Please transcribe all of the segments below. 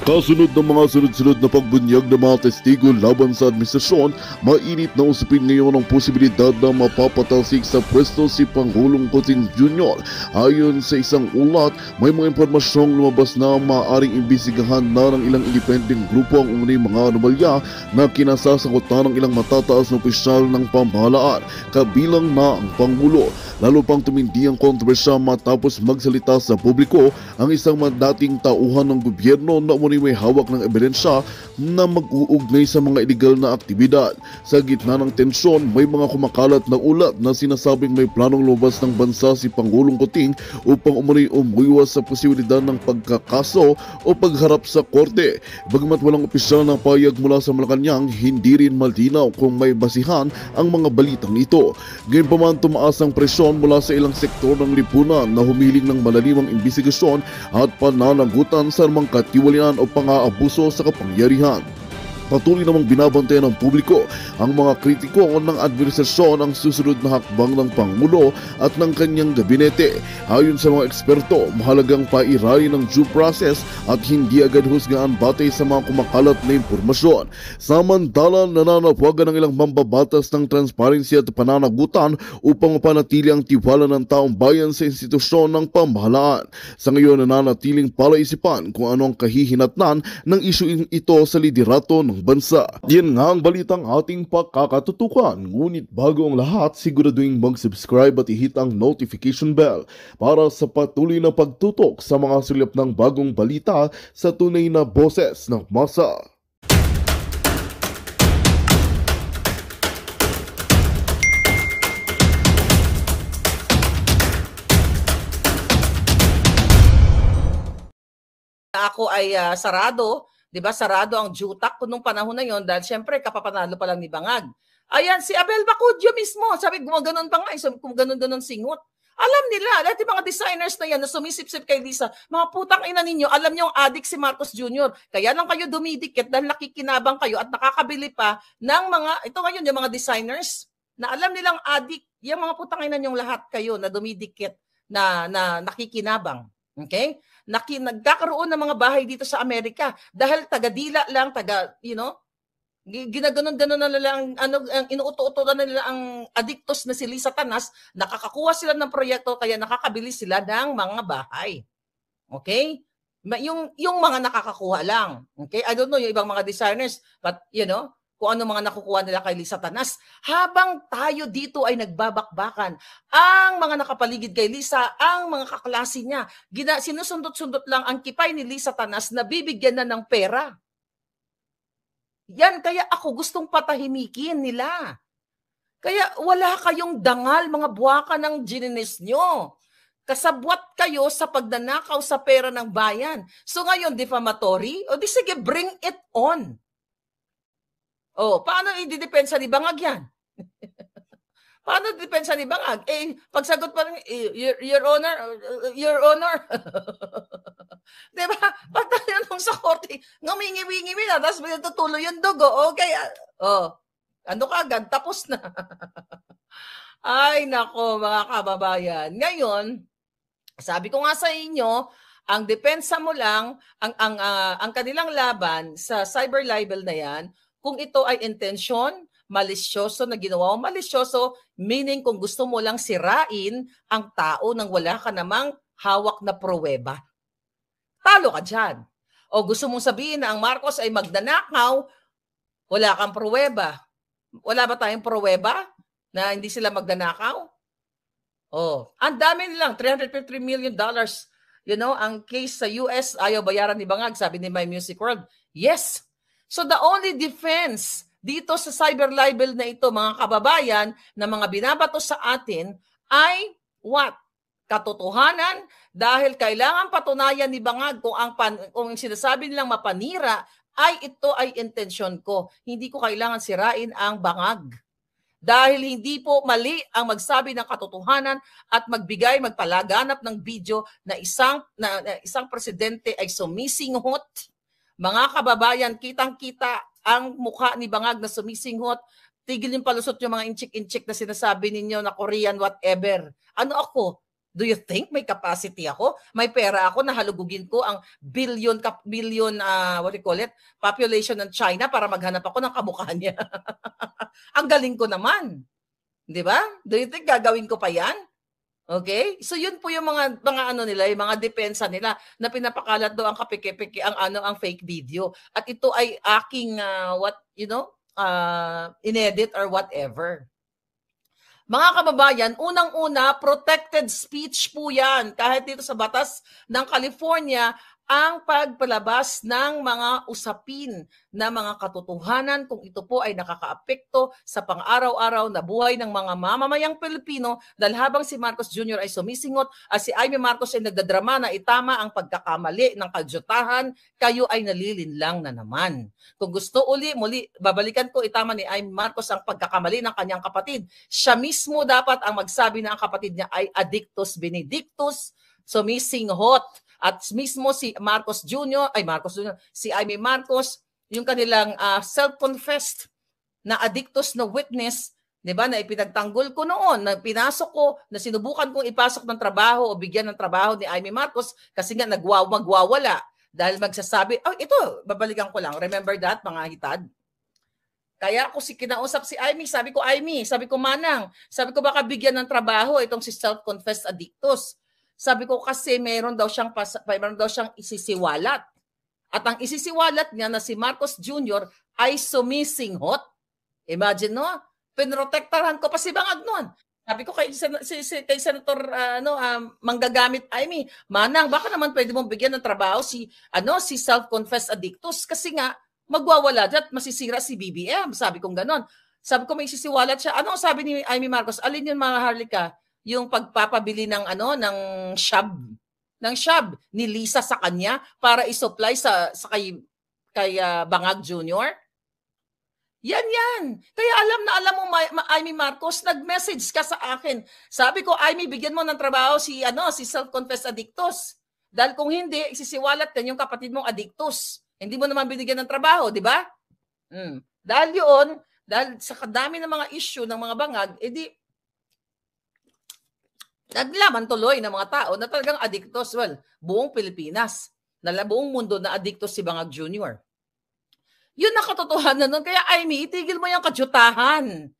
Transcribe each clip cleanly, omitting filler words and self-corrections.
Kasunod ng mga sunod-sunod na pagbunyag ng mga testigo laban sa administrasyon, mainit na usapin ngayon ang posibilidad na mapapatalsik sa pwesto si Pangulong Cotin Jr. Ayon sa isang ulat, may mga impormasyong lumabas na maaaring imbisigahan na ng ilang independent grupo ang unay mga anomalya na kinasasakutan ng ilang matataas na opisyal ng pamahalaan, kabilang na ang Pangulo. Lalo pang tumindi ang kontrobersya matapos magsalita sa publiko ang isang dating tauhan ng gobyerno na umano'y may hawak ng ebidensya na mag-uugnay sa mga illegal na aktibidad. Sa gitna ng tensyon, may mga kumakalat na ulat na sinasabing may planong lumabas ng bansa si Pangulong Cotin upang umano'y umuiwas sa posibilidad ng pagkakaso o pagharap sa korte. Bagamat walang opisyal na payag mula sa Malacanang, hindi rin malinaw kung may basihan ang mga balitang ito. Gayunpaman, tumaas ang presyon mula sa ilang sektor ng lipunan na humiling ng malalimang imbestigasyon at pananagutan sa anumang katiwalian o pang-aabuso sa kapangyarihan. Patuloy namang binabantayan ng publiko ang mga kritiko ng administrasyon ang susunod na hakbang ng Pangulo at ng kanyang gabinete. Ayon sa mga eksperto, mahalagang pairali ng due process at hindi agad husgaan batay sa mga kumakalat na impormasyon. Samantala, nananawagan ng ilang mambabatas ng transparency at pananagutan upang mapanatili ang tiwala ng taong bayan sa institusyon ng pamahalaan. Sa ngayon, nananatiling palaisipan kung ano ang kahihinatnan ng isyuing ito sa liderato ng bansa. Yan nga ang balitang ating pakakatutukan. Ngunit bago ang lahat, siguraduhin mag-subscribe at i-hit ang notification bell para sa patuloy na pagtutok sa mga sulap ng bagong balita sa tunay na boses ng masa. Ako ay sarado. Diba, sarado ang jutak ko nung panahon na yon dahil syempre kapapanalo pa lang ni Bangag. Ayan, si Abel Bacudio mismo, sabi gumaganon pa nga, gumaganon-ganon singot. Alam nila, lahat yung mga designers na yan na sumisip-sip kay Lisa, mga putang ina ninyo, alam niyo ang adik si Marcos Jr. Kaya lang kayo dumidikit dahil nakikinabang kayo at nakakabili pa ng mga, ito ngayon yung mga designers na alam nilang adik, yung mga putang ina niyong lahat kayo na dumidikit na nakikinabang. Okay? Nagkakaroon ng mga bahay dito sa Amerika dahil taga-dila lang, ginaganon-ganon na lang, inuuto-uto na nila ang adiktos na si Lisa Tanas, nakakakuha sila ng proyekto kaya nakakabili sila ng mga bahay. Okay? Yung mga nakakakuha lang. Okay? I don't know yung ibang mga designers, but kung ano mga nakukuha nila kay Lisa Tanas. Habang tayo dito ay nagbabakbakan, ang mga nakapaligid kay Lisa, ang mga kaklase niya, sinusundot-sundot lang ang kipay ni Lisa Tanas na bibigyan na ng pera. Yan, kaya ako gustong patahimikin nila. Kaya wala kayong dangal, mga buwaka ng gininis nyo. Kasabwat kayo sa pagdanakaw sa pera ng bayan. So ngayon, defamatory? O di sige, bring it on. Oh, paano i-depensa ni Bangag yan? Paano i-depensa ni Bangag? Pagsagot pa rin, Your Honor. Diba? Pagtanong sa korte, ngumingi-wingi na, tapos may natutuloy yung dugo. Okay, ano ka agad? Tapos na. Ay, nako, mga kababayan. Ngayon, sabi ko nga sa inyo, ang depensa mo lang, ang kanilang laban sa cyber libel na yan, kung ito ay intensyon, malisyoso na ginawa mo, malisyoso, meaning kung gusto mo lang sirain ang tao nang wala ka namang hawak na pruweba. Talo ka dyan. O gusto mong sabihin na ang Marcos ay magdanakaw, wala kang pruweba. Wala ba tayong pruweba na hindi sila magdanakaw? Oh, ang dami nilang, $353 million. Ang case sa US, ayaw bayaran ni Bangag, sabi ni My Music World. Yes. So the only defense dito sa cyber libel na ito, mga kababayan, na mga binabato sa atin ay what? Katotohanan, dahil kailangan patunayan ni Bangag kung sinasabi nilang mapanira ay ito ay intensyon ko. Hindi ko kailangan sirain ang Bangag. Dahil hindi po mali ang magsabi ng katotohanan at magpalaganap ng video na isang presidente ay sumisinghot. Mga kababayan, kitang-kita ang mukha ni Bangag na sumisinghot. Tigil yung palusot yung mga inchik-inchik na sinasabi ninyo na Korean whatever. Ano ako? Do you think may capacity ako? May pera ako na halugugin ko ang billion what do you call it? Population ng China para maghanap ako ng kamukha niya. Ang galing ko naman. 'Di ba? Do you think gagawin ko pa 'yan? Okay? So yun po yung mga ano nila, yung mga depensa nila na pinapakalat do ang kapike-pike ang fake video. At ito ay aking inedit or whatever. Mga kababayan, unang-una, protected speech po yan. Kahit dito sa batas ng California, ang pagpalabas ng mga usapin na mga katotohanan kung ito po ay nakakaapekto sa pang-araw-araw na buhay ng mga mamamayang Pilipino dahil habang si Marcos Jr. ay sumisingot at si Amy Marcos ay nagdadrama na itama ang pagkakamali ng kadyutahan, kayo ay nalilinlang na naman. Kung gusto muli, babalikan ko itama ni Amy Marcos ang pagkakamali ng kanyang kapatid. Siya mismo dapat ang magsabi na ang kapatid niya ay addictus benedictus, sumisinghot. At mismo si si Amy Marcos, yung kanilang self-confessed na addictus na witness, 'di ba, na ipinagtanggol ko noon, na pinasok ko, na sinubukan kong ipasok ng trabaho o bigyan ng trabaho ni Amy Marcos kasi nga magwawala dahil magsasabi, ito, babalikan ko lang. Remember that, mga hitad? Kaya ako kinausap si Amy, sabi ko, Manang, sabi ko baka bigyan ng trabaho itong si self-confessed addictus. Sabi ko kasi meron daw siyang isisiwalat. At ang isisiwalat niya na si Marcos Jr. ay sumisinghot. Imagine, no? Pinrotektaran ko pa si Bangag noon. Sabi ko kay Senator Manggagamit Amy, Manang, baka naman pwede mong bigyan ng trabaho si self-confessed addictus kasi nga magwawala at masisira si BBM. Sabi kong ganon. Sabi ko may isisiwalat siya. Ano sabi ni Amy Marcos? Alin yun, mga Harlika? Yung pagpapabili ng shab ni Lisa sa kanya para i-supply sa kay Bangag Jr. Yan. Kaya alam mo Amy Marcos, nag-message ka sa akin. Sabi ko, Amy, bigyan mo ng trabaho si self-confessed addictus. Dahil kung hindi, isisiwalat ka yung kapatid mong addictus. Hindi mo naman binigyan ng trabaho, di ba? Dahil sa kadami ng mga issue ng mga bangag, edi naglaman tuloy ng mga tao na talagang addictus. Well, buong Pilipinas, buong mundo na addictus si Bangag Jr. Yun ang katotohanan nun. Kaya, Amy, itigil mo yung kadyutahan.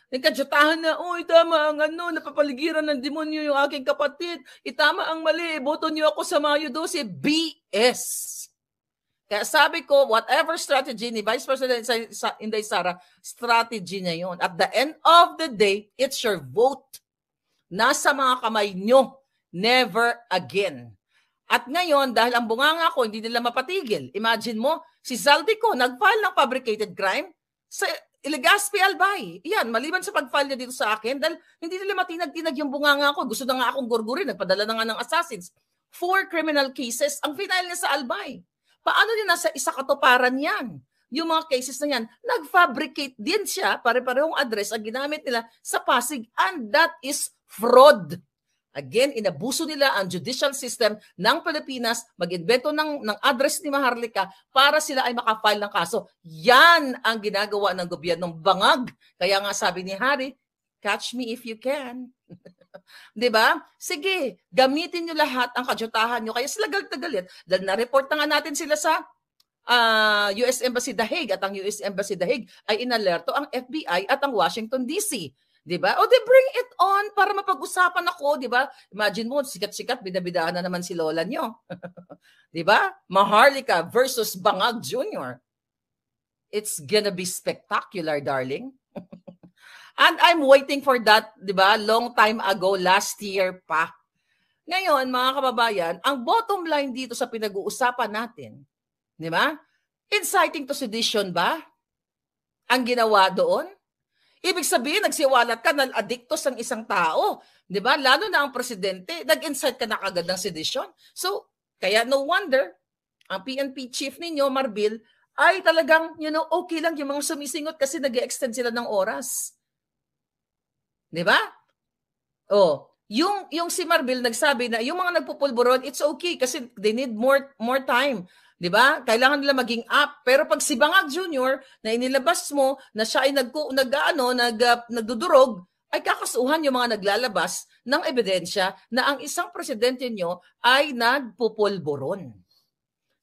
Yung kadyutahan na, tama ang napapaligiran ng demonyo yung aking kapatid. Itama ang mali. Boto niyo ako sa Mayo 12. BS. Kaya sabi ko, whatever strategy ni Vice President Inday Sara, strategy niya yun. At the end of the day, it's your vote. Nasa mga kamay nyo, never again. At ngayon, dahil ang bunganga ko, hindi nila mapatigil. Imagine mo, si Zaldico nag-file ng fabricated crime sa Legazpi Albay. Yan, maliban sa pag-file niya dito sa akin, dahil hindi nila matinag-tinag yung bunganga ko. Gusto na nga akong gurgurin, nagpadala na nga ng assassins. 4 criminal cases ang final niya sa Albay. Paano niya nasa isa katuparan yan? Yung mga cases na yan, nag-fabricate din siya, pare-parehong address ang ginamit nila sa Pasig, and that is fraud. Again, inabuso nila ang judicial system ng Pilipinas, mag-invento ng address ni Maharlika para sila ay makafile ng kaso. Yan ang ginagawa ng gobyernong Bangag. Kaya nga sabi ni Harry, catch me if you can. Diba? Sige, gamitin nyo lahat ang kadyutahan nyo. Kaya sila galit. Dahil na-report na nga natin sila sa US Embassy The Hague, at ang US Embassy The Hague ay inalerto ang FBI at ang Washington DC. Diba? O, they bring it on para mapag-usapan ako, diba? Imagine mo, sikat-sikat, bidabidahan na naman si lola nyo. Diba? Maharlika versus Bangag Jr. It's gonna be spectacular, darling. And I'm waiting for that, diba? Long time ago, last year pa. Ngayon, mga kababayan, ang bottom line dito sa pinag-uusapan natin, diba? Inciting to sedition ba ang ginawa doon? Ibig sabihin, nagsiwalat ka na addictus ng isang tao. Di ba? Lalo na ang presidente, nag-incite ka na kagad ng sedition. So, kaya no wonder, ang PNP chief ninyo, Marbil, ay talagang, okay lang yung mga sumisingot kasi nag-extend sila ng oras. Di ba? Yung si Marbil nagsabi na yung mga nagpupulburon, it's okay kasi they need more time. Diba? Kailangan nila maging up. Pero pag si Bangag Jr. na inilabas mo na siya ay nagdudurog, ay kakasuhan yung mga naglalabas ng ebidensya na ang isang presidente nyo ay nagpupulburon.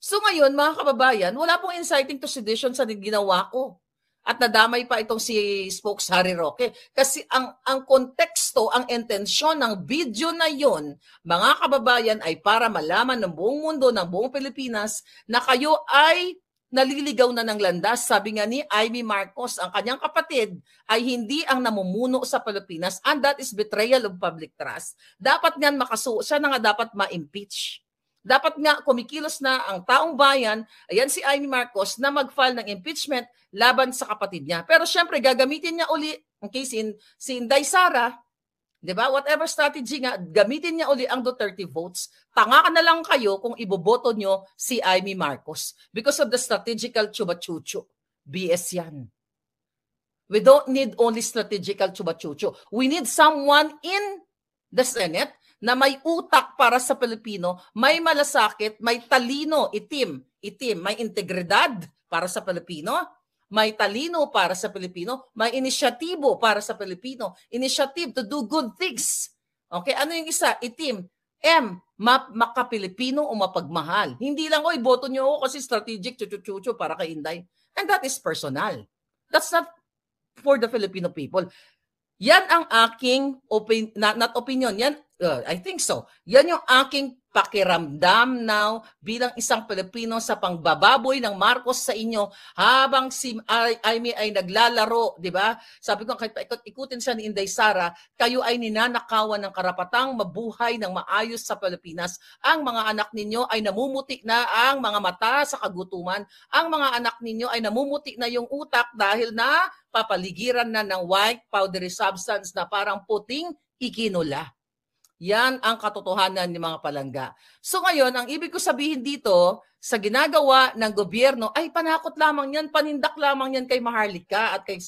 So ngayon, mga kababayan, wala pong inciting to sedition sa ginawa ko. At nadamay pa itong si Spokes Harry Roque. Kasi ang konteksto, ang intensyon ng video na yon, mga kababayan, ay para malaman ng buong mundo, ng buong Pilipinas, na kayo ay naliligaw na ng landas. Sabi nga ni Amy Marcos, ang kanyang kapatid ay hindi ang namumuno sa Pilipinas, and that is betrayal of public trust. Dapat nga siya na nga dapat ma-impeach. Dapat nga kumikilos na ang taong bayan, ayan si Amy Marcos, na mag-file ng impeachment laban sa kapatid niya. Pero syempre, gagamitin niya uli, in case si Inday Sara, di ba? Whatever strategy nga, gamitin niya uli ang Duterte votes. Tanga ka na lang kayo kung iboboto nyo si Amy Marcos because of the strategical chuba-chuchu. BS yan. We don't need only strategical chuba-chuchu. We need someone in the Senate na may utak para sa Pilipino, may malasakit, may talino, itim, may integridad para sa Pilipino, may talino para sa Pilipino, may inisyatibo para sa Pilipino, initiative to do good things. Okay, ano yung isa? Itim. M, makapilipino o mapagmahal. Hindi lang, oy, boto nyo ako kasi strategic, chuchu-chuchu para kay Inday. And that is personal. That's not for the Filipino people. Yan ang aking, not opinion, yan, I think so. Yan yung aking pakiramdam now bilang isang Pilipino sa pangbababoy ng Marcos sa inyo habang si Amy ay naglalaro, di ba? Sabi ko, kahit ikutin siya ni Inday Sara, kayo ay ninanakawan ng karapatang mabuhay ng maayos sa Pilipinas. Ang mga anak ninyo ay namumuti na ang mga mata sa kagutuman. Ang mga anak ninyo ay namumuti na yung utak dahil na papaligiran na ng white powdery substance na parang puting ikinula. Yan ang katotohanan ng mga palangga. So ngayon, ang ibig ko sabihin dito, sa ginagawa ng gobyerno, ay panakot lamang yan, panindak lamang yan kay Maharlika at kay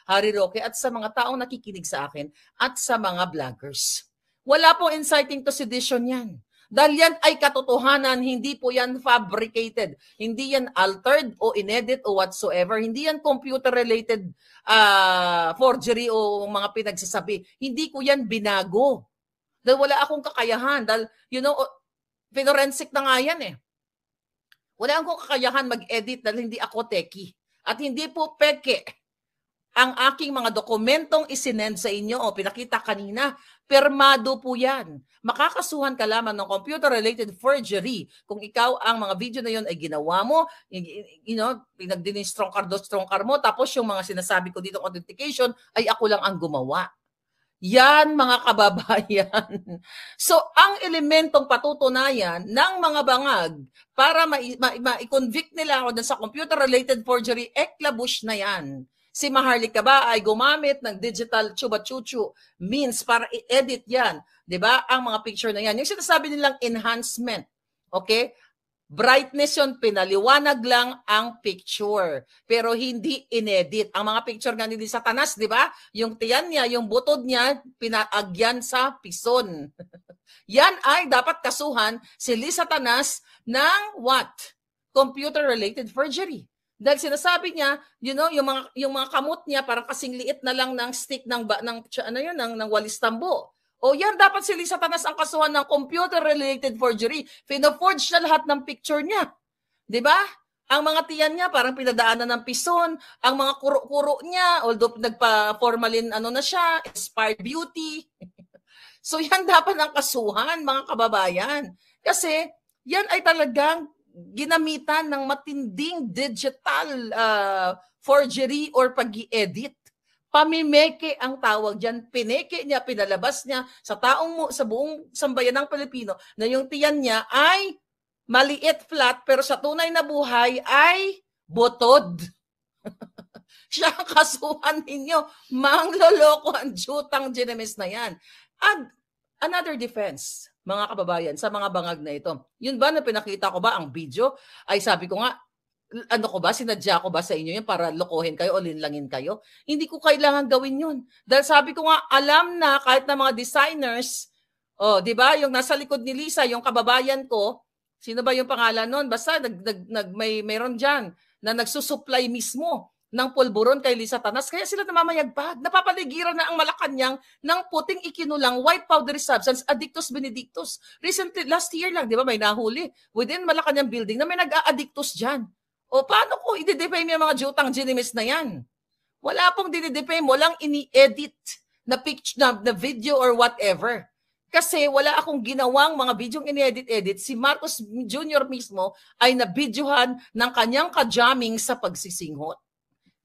Harry Roque at sa mga taong nakikinig sa akin at sa mga vloggers. Wala pong inciting to sedition yan. Dahil yan ay katotohanan, hindi po yan fabricated. Hindi yan altered o inedit o whatsoever. Hindi yan computer-related forgery o mga pinagsasabi. Hindi ko yan binago. Dahil wala akong kakayahan. Dahil, forensic na nga yan eh. Wala akong kakayahan mag-edit dahil hindi ako techie. At hindi po peke ang aking mga dokumentong isinend sa inyo o pinakita kanina. Permado po yan. Makakasuhan ka lamang ng computer-related forgery kung ikaw ang mga video na yon ay ginawa mo, pinagdinistrongkar mo, tapos yung mga sinasabi ko dito authentication ay ako lang ang gumawa. Yan, mga kababayan. So, ang elementong patutunayan ng mga bangag para ma-convict nila ako sa computer-related forgery, eklabush na yan. Si Maharlika ba ay gumamit ng digital chuba-chuchu means para i-edit yan. 'Di ba? Ang mga picture na yan. Yung sinasabi nilang enhancement. Okay? Brightness yun, pinaliwanag lang ang picture. Pero hindi inedit. Ang mga picture nga ni Satanas, di ba? Yung tiyan niya, yung butod niya, pinaagyan sa pison. Yan ay dapat kasuhan si Satanas ng what? Computer-related forgery. Dahil sinasabi niya, yung mga kamot niya parang kasing liit na lang ng stick ng walis tambo. O yan, dapat si Satanas ang kasuhan ng computer-related forgery. Pina-forge na lahat ng picture niya. Di ba? Ang mga tiyan niya parang pinadaanan ng pison. Ang mga kuro-kuro niya, although nagpa-formalin na siya, expired beauty. So yan dapat ang kasuhan, mga kababayan. Kasi yan ay talagang ginamitan ng matinding digital forgery or pag-i-edit. Pamimeke ang tawag dyan. Pineke niya, pinalabas niya sa buong sambayan ng Pilipino na yung tiyan niya ay maliit, flat, pero sa tunay na buhay ay botod. Siya ang kasuhan ninyo. Mangloloko ang jutang ginemis na yan. And another defense, mga kababayan, sa mga bangag na ito. Yun ba na pinakita ko ba ang video? Ay sabi ko nga, sinadya ko ba sa inyo yun para lokohin kayo o linlangin kayo? Hindi ko kailangan gawin yun. Dahil sabi ko nga, alam na kahit na mga designers, di ba, yung nasa likod ni Lisa, yung kababayan ko, sino ba yung pangalan nun? Basta mayroon dyan na nagsusupply mismo ng pulburon kay Lisa Tanas, kaya sila namamayagpag. Napapaligiran na ang Malacanang ng puting ikinulang white powdery substance, Addictus benedictus. Recently, last year lang, di ba, may nahuli within Malacanang building na may nag-a-addictus dyan. O paano ko i-defame yung mga jutang ginimis na yan? Wala pong dinidefame, walang ini-edit na picture, na video or whatever. Kasi wala akong ginawang mga bidyong ini-edit-edit. Si Marcos Jr. mismo ay nabidyohan ng kanyang kajamming sa pagsisinghot.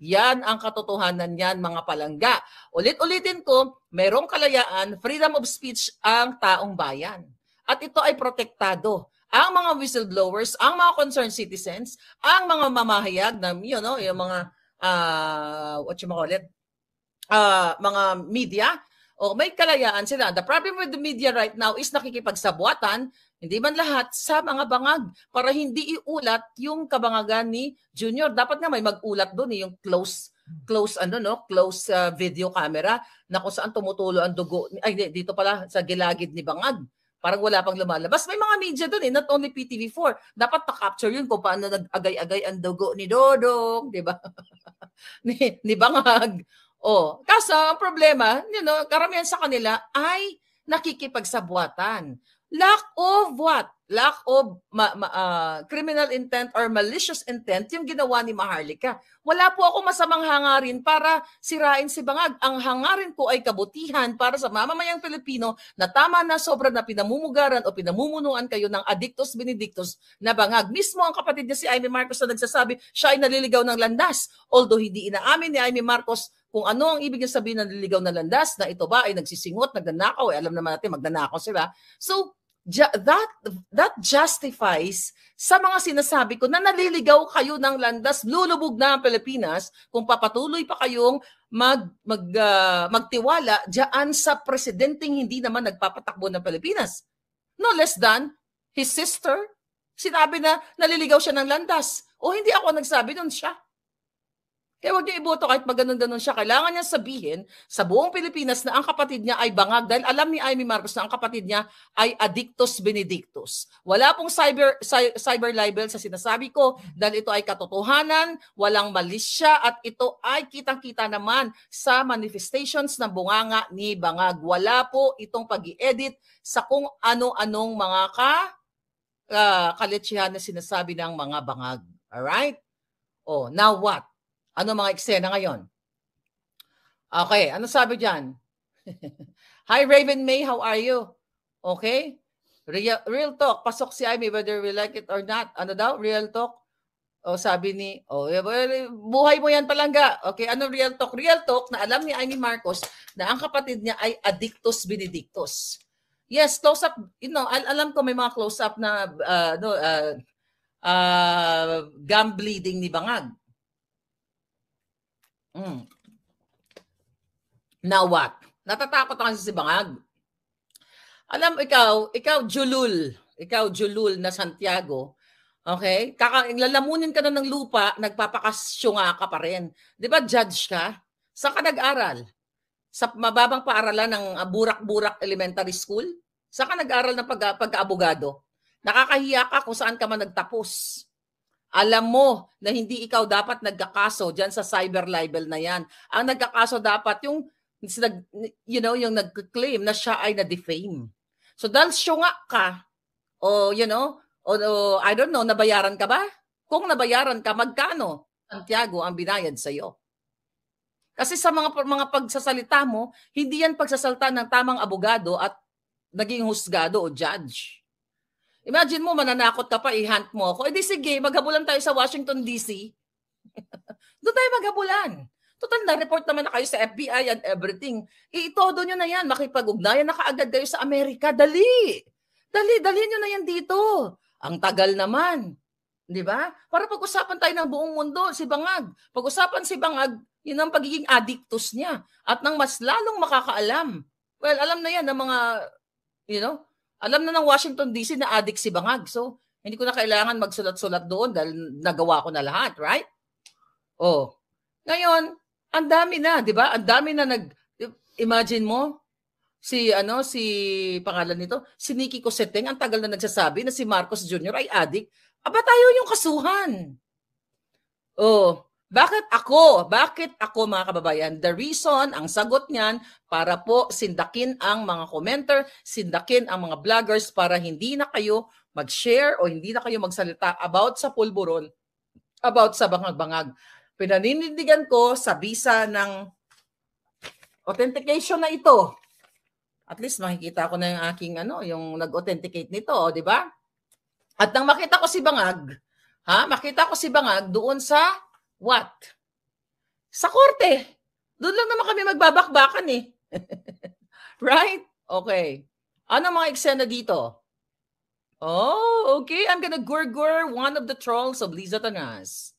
Yan ang katotohanan niyan, mga palangga. Ulit-ulitin ko, merong kalayaan, freedom of speech ang taong bayan. At ito ay protektado. Ang mga whistleblowers, ang mga concerned citizens, ang mga mamahayag na, yung mga mga media, may kalayaan sila. The problem with the media right now is nakikipagsabuatan, hindi man lahat, sa mga bangag para hindi iulat yung kabangagan ni Junior. Dapat nga may mag-ulat doon, yung close video camera na kung saan tumutulo ang dugo. Ay, dito pala sa gilagid ni bangag. Parang wala pang lumalabas. May mga media doon not only PTV4. Dapat na-capture yun kung paano nag-agay-agay ang dugo ni Dodong, di ba? ni bangag. Kaso ang problema, karamihan sa kanila ay nakikipagsabuatan. Lack of what? Lack of criminal intent or malicious intent yung ginawa ni Maharlika. Wala po ako masamang hangarin para sirain si Bangag. Ang hangarin ko ay kabutihan para sa mamamayang Pilipino na tama na sobra na pinamumugaran o pinamumunuan kayo ng Addictus benedictus na Bangag. Mismo ang kapatid niya si Amy Marcos na nagsasabi siya ay naliligaw ng landas. Although hindi inaamin ni Amy Marcos kung ano ang ibig sabihin ng naliligaw na landas, na ito ba ay nagsisingot, nagnanakaw, alam naman natin magnanakaw sila. So, that justifies sa mga sinasabi ko na naliligaw kayo ng landas, lulubog na ang Pilipinas kung papatuloy pa kayong magtiwala diyan sa presidenteng hindi naman nagpapatakbo ng Pilipinas. No less than his sister, sinabi na naliligaw siya ng landas. O hindi ako nagsabi nun, siya. Kaya huwag niyo iboto kahit maganon-ganon siya. Kailangan niya sabihin sa buong Pilipinas na ang kapatid niya ay bangag dahil alam ni Amy Marcos na ang kapatid niya ay Addictus benedictus. Wala pong cyber libel sa sinasabi ko dahil ito ay katotohanan, walang malisya at ito ay kitang-kita naman sa manifestations ng bunganga ni Bangag. Wala po itong pag-i-edit sa kung ano-anong mga kalitsyahan na sinasabi ng mga bangag. Alright? Now what? Ano mga eksena ngayon? Okay, ano sabi dyan? Hi Raven May, how are you? Okay? Real talk, pasok si Amy whether we like it or not. Ano daw? Real talk? Sabi ni, buhay mo yan palangga. Okay, ano real talk? Real talk na alam ni Amy Marcos na ang kapatid niya ay Addictus benedictus. Yes, close up, alam ko may mga close up na gum bleeding ni Bangag. Now what? Natatakot ako si Bangag. Alam, ikaw Julul na Santiago, okay? Lalamunin ka na ng lupa, nagpapakasyunga ka pa rin. Di ba judge ka? Saan ka nag-aral? Sa mababang paaralan ng Burak-Burak Elementary School? Saan ka nag-aral ng pagka-abogado? Nakakahiya ka kung saan ka man nagtapos. Alam mo na hindi ikaw dapat nagkakaso dyan sa cyber libel na yan. Ang nagkakaso dapat yung nag-claim na siya ay na-defame. So dahil syunga ka, I don't know, nabayaran ka ba? Kung nabayaran ka, magkano, Santiago, ang binayad sa'yo? Kasi sa mga pagsasalita mo, hindi yan pagsasalita ng tamang abogado at naging husgado o judge. Imagine mo, mananakot ka pa, i-hunt mo ako. Di sige, maghabulan tayo sa Washington, D.C. Doon tayo maghabulan. Total, na-report naman na kayo sa FBI and everything. Itodo nyo na yan. Makipag-ugnayan na kaagad kayo sa Amerika. Dali nyo na yan dito. Ang tagal naman. Di ba? Para pag-usapan tayo ng buong mundo, si Bangag. Pag-usapan si Bangag, yun ang pagiging addictus niya. At nang mas lalong makakaalam. Well, alam na yan ng mga, alam na ng Washington DC na addict si Bangag. So, hindi ko na kailangan magsulat-sulat doon dahil nagawa ko na lahat, right? Ngayon, ang dami na, 'di ba? Ang dami na imagine mo si pangalan nito, si Nikki Coseteng, ang tagal na nagsasabi na si Marcos Jr. ay addict. Aba tayo yung kasuhan. Bakit ako? Bakit ako, mga kababayan? The reason, ang sagot niyan, para po sindakin ang mga commenter, sindakin ang mga vloggers para hindi na kayo mag-share o hindi na kayo magsalita about sa pulburon, about sa bangag-bangag. Pinaninindigan ko sa bisa ng authentication na ito. At least makikita ko na yung aking yung nag-authenticate nito, di ba? At nang makita ko si Bangag, makita ko si Bangag doon sa what? Sa korte. Doon lang naman kami magbabakbakan eh. Right? Okay. Ano mga eksena dito? Oh, okay. I'm gonna gurgur one of the trolls of Liza Tanas.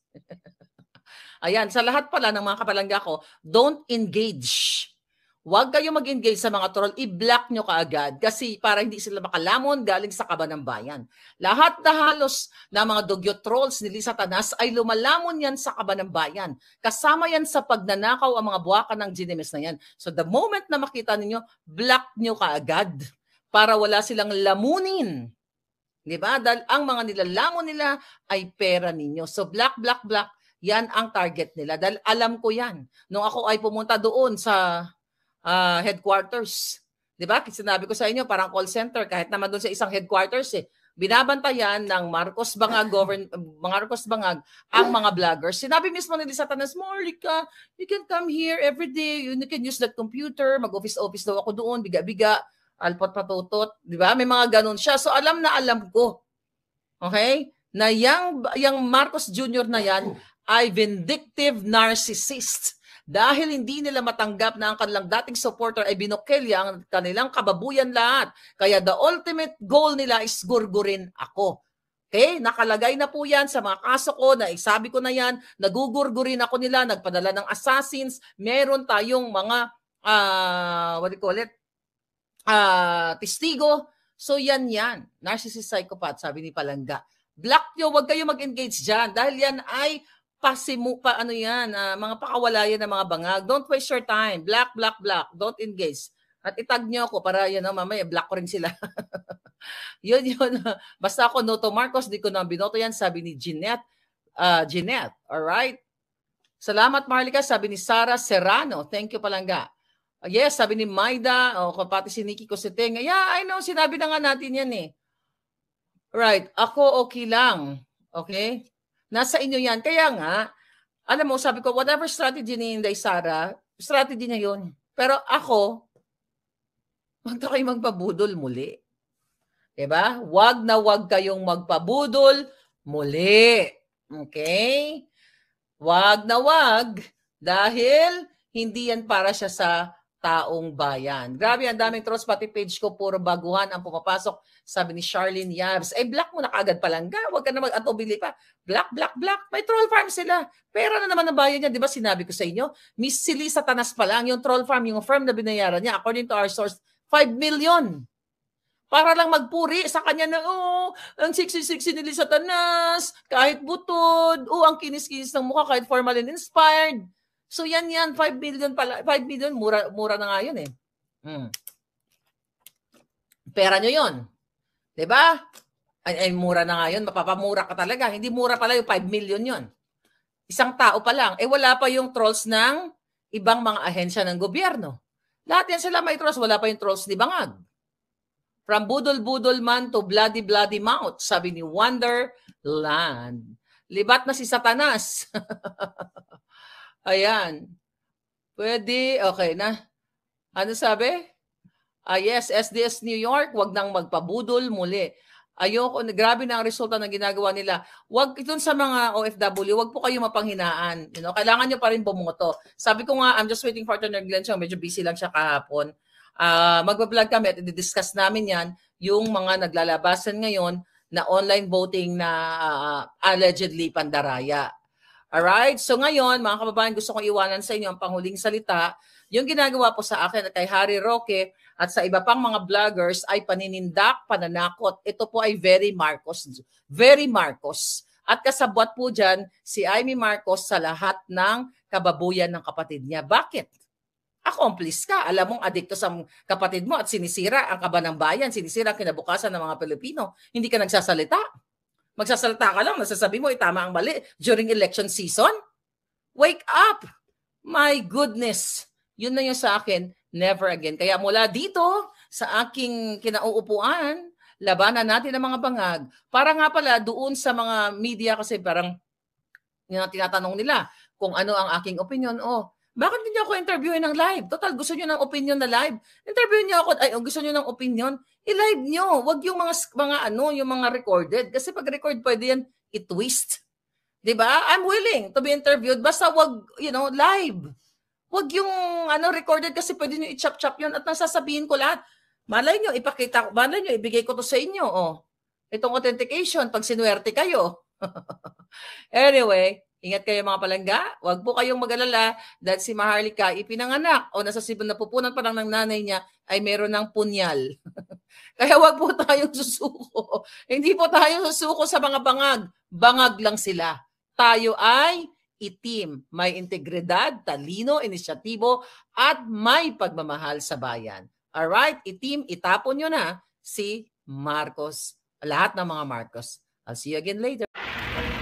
Ayan, sa lahat pala ng mga kapalangga ko, don't engage. Huwag kayo mag-engage sa mga troll, i-block nyo kaagad kasi para hindi sila makalamon galing sa kaban ng bayan. Lahat na halos na mga dugyo trolls ni Liza Tanas ay lumalamon yan sa kaban ng bayan. Kasama yan sa pagnanakaw ang mga buwakan ng GNMS na yan. So the moment na makita ninyo, block nyo kaagad para wala silang lamunin. Diba? Dahil ang mga nilalamon nila ay pera ninyo. So block, block, block, yan ang target nila. Dahil alam ko yan. Nung ako ay pumunta doon sa headquarters. Di ba? Sinabi ko sa inyo, parang call center, kahit naman doon sa isang headquarters binabantayan ng Marcos Bangag, Marcos Bangag, ang mga vloggers. Sinabi mismo ni Liza Tanas, Marlica, you can come here every day, you can use that computer, mag-office daw ako doon, biga-biga, alpot patutot, di ba? May mga ganun siya. So alam na alam ko, okay, na yung Marcos Jr. na yan ay vindictive narcissist. Dahil hindi nila matanggap na ang kanilang dating supporter ay binokilya ang kanilang kababuyan lahat. Kaya the ultimate goal nila is gurgurin ako. Okay? Nakalagay na po yan sa mga kaso ko, na isabi ko na yan, nagugurgurin ako nila, nagpadala ng assassins, meron tayong mga, what do you call it? Testigo. So yan. Narcissist psychopath, sabi ni Palangga. Block nyo, huwag kayo mag-engage dyan dahil yan ay mga pakawalayan ng mga bangag. Don't waste your time. Block, block, block. Don't engage. At itag nyo ako para mamaya block ko rin sila. yun. Basta ako Noto Marcos, di ko na binoto yan, sabi ni Jeanette. Alright? Salamat, Marlica, sabi ni Sarah Serrano. Thank you, Palangga. Yes, sabi ni Maida, pati si Nikki Cositeng. Yeah, I know, sinabi na nga natin yan eh. Right, ako okay lang. Okay? Nasa inyo yan. Kaya nga, alam mo, sabi ko, whatever strategy ni Inday Sara, strategy niya yun. Pero ako, huwag na kayong magpabudol muli. Diba? Huwag na huwag kayong magpabudol muli. Okay? Huwag na huwag dahil hindi yan para siya sa taong bayan. Grabe, ang daming trolls, pati page ko, puro baguhan ang pumapasok. Sabi ni Charlene Yabs, block mo na kagad Palangga. Huwag ka na mag-atubili pa. Block, block, block. May troll farm sila. Pera na naman ang bayan niya. Di ba sinabi ko sa inyo? Miss Liza Tanas pa lang, yung troll farm, yung firm na binayaran niya, according to our source, 5 million. Para lang magpuri sa kanya na, ang sexy-sexy ni Liza Tanas, kahit butod, ang kinis-kinis ng mukha, kahit formalin inspired. So yan, 5 million pala. 5 million, mura na nga yun eh. Pera nyo yun. Diba? Ay, mura na nga yun. Mapapamura ka talaga. Hindi mura pala yung 5 million yun. Isang tao pa lang. Wala pa yung trolls ng ibang mga ahensya ng gobyerno. Lahat yan sila may trolls. Wala pa yung trolls ni Bangag. From budol-budol man to bloody mouth, sabi ni Wonderland. Libat na si Satanas. Ayan. Pwede. Okay na. Ano sabi? Yes, SDS New York, wag nang magpabudol muli. Ayoko, grabe na ang resulta ng ginagawa nila. Wag itong sa mga OFW, wag po kayo mapanghinaan. Kailangan nyo pa rin bumoto. Sabi ko nga, I'm just waiting for Attorney Glenn. Medyo busy lang siya kahapon. Magbablog kami at i-discuss namin yan, yung mga naglalabasan ngayon na online voting na allegedly pandaraya. Alright? So ngayon, mga kababayan, gusto kong iwanan sa inyo ang panghuling salita. Yung ginagawa po sa akin at kay Harry Roque at sa iba pang mga vloggers ay paninindak, pananakot. Ito po ay very Marcos. Very Marcos. At kasabwat po dyan si Amy Marcos sa lahat ng kababuyan ng kapatid niya. Bakit? Accomplice ka. Alam mong adikto sa kapatid mo at sinisira ang kaban ng bayan, sinisira ang kinabukasan ng mga Pilipino. Hindi ka nagsasalita. Magsasalita ka lang, nasasabi mo, tama ang mali during election season. Wake up! My goodness! Yun na yung sa akin, never again. Kaya mula dito, sa aking kinauupuan, labanan natin ang mga bangag. Para nga pala, doon sa mga media kasi parang yung tinatanong nila kung ano ang aking opinion. Bakit hindi ako interviewin ng live? Total, gusto nyo ng opinion na live? Interview nyo ako, gusto nyo ng opinion? I-live nyo. Wag yung yung mga recorded. Kasi pag record, pwede yan i-twist. Diba? I'm willing to be interviewed. Basta wag, live. Wag yung recorded kasi pwede nyo i-chop-chop yun at nasasabihin ko lahat. Malay nyo, ibigay ko to sa inyo. Itong authentication, pag sinuwerte kayo. Anyway, ingat kayo mga palangga. Huwag po kayong mag-alala dahil si Maharlika ipinanganak o nasa napupunan pa lang ng nanay niya ay meron ng punyal. Kaya huwag po tayong susuko. Hindi po tayo susuko sa mga bangag. Bangag lang sila. Tayo ay itim, may integridad, talino, inisyatibo, at may pagmamahal sa bayan. Alright, itim, itapon nyo na si Marcos. Lahat ng mga Marcos. I'll see you again later.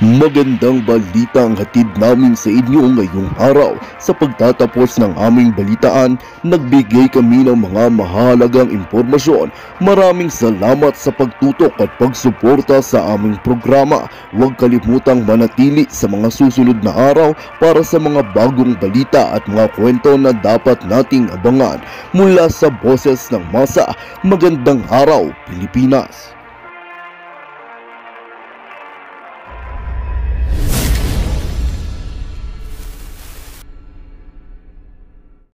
Magandang balita ang hatid namin sa inyo ngayong araw. Sa pagtatapos ng aming balitaan, nagbigay kami ng mga mahalagang impormasyon. Maraming salamat sa pagtutok at pagsuporta sa aming programa. Huwag kalimutang manatili sa mga susunod na araw para sa mga bagong balita at mga kwento na dapat nating abangan. Mula sa Boses ng Masa, magandang araw Pilipinas!